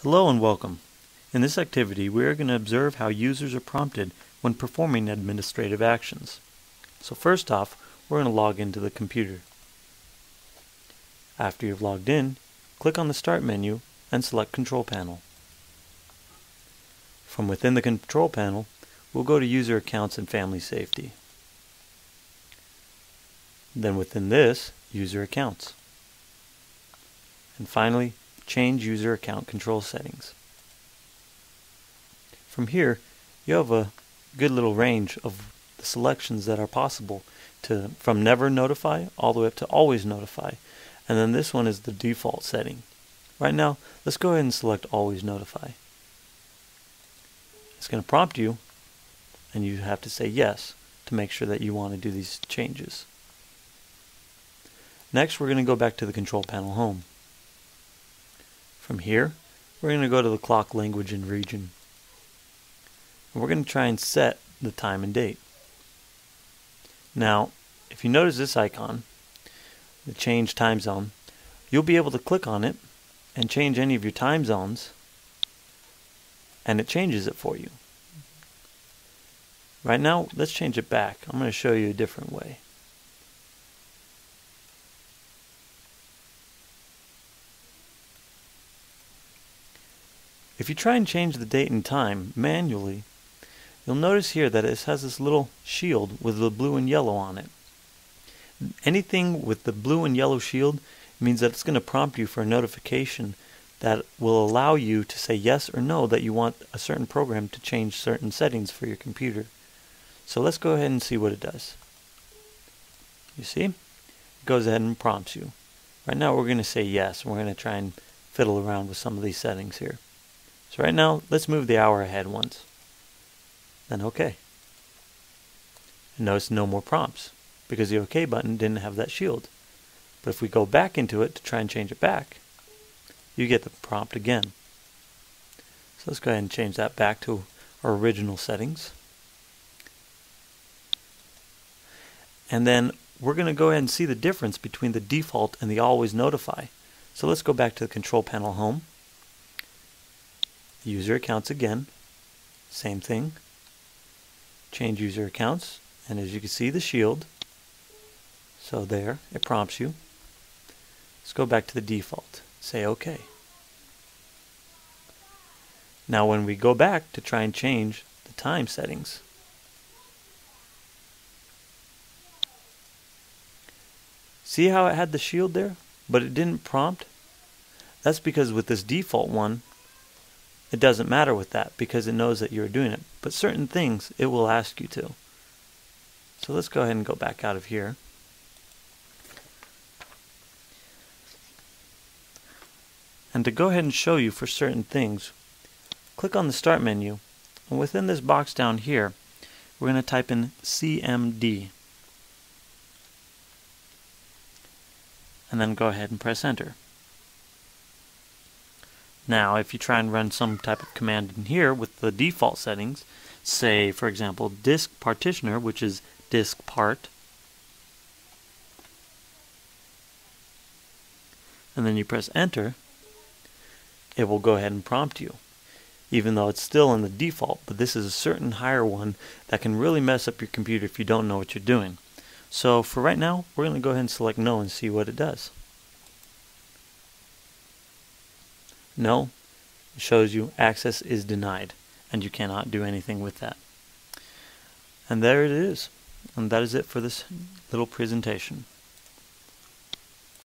Hello and welcome. In this activity, we are going to observe how users are prompted when performing administrative actions. So first off, we're going to log into the computer. After you've logged in, click on the Start menu and select Control Panel. From within the Control Panel, we'll go to User Accounts and Family Safety. Then within this, User Accounts. And finally, Change User Account Control Settings. From here, you have a good little range of the selections that are possible from Never Notify all the way up to Always Notify. And then this one is the default setting. Right now, let's go ahead and select Always Notify. It's going to prompt you, and you have to say yes to make sure that you want to do these changes. Next, we're going to go back to the Control Panel Home. From here, we're going to go to the clock language and region. And we're going to try and set the time and date. Now, if you notice this icon, the change time zone, you'll be able to click on it and change any of your time zones, and it changes it for you. Right now, let's change it back. I'm going to show you a different way. If you try and change the date and time manually, you'll notice here that it has this little shield with the blue and yellow on it. Anything with the blue and yellow shield means that it's going to prompt you for a notification that will allow you to say yes or no that you want a certain program to change certain settings for your computer. So let's go ahead and see what it does. You see? It goes ahead and prompts you. Right now we're going to say yes, and we're going to try and fiddle around with some of these settings here. So right now, let's move the hour ahead once. Then OK. And notice no more prompts, because the OK button didn't have that shield. But if we go back into it to try and change it back, you get the prompt again. So let's go ahead and change that back to our original settings. And then we're going to go ahead and see the difference between the default and the Always Notify. So let's go back to the Control Panel Home. User Accounts again, same thing. Change User Accounts, and as you can see, the shield. So there, it prompts you. Let's go back to the default. Say OK. Now when we go back to try and change the time settings, see how it had the shield there, but it didn't prompt? That's because with this default one, it doesn't matter with that because it knows that you're doing it. But certain things it will ask you to. So let's go ahead and go back out of here. And to go ahead and show you for certain things, click on the Start menu. And within this box down here, we're going to type in CMD. And then go ahead and press Enter. Now, if you try and run some type of command in here with the default settings, say, for example, disk partitioner, which is disk part, and then you press Enter, it will go ahead and prompt you, even though it's still in the default, but this is a certain higher one that can really mess up your computer if you don't know what you're doing. So for right now, we're going to go ahead and select No and see what it does. No, it shows you access is denied, and you cannot do anything with that. And there it is. And that is it for this little presentation.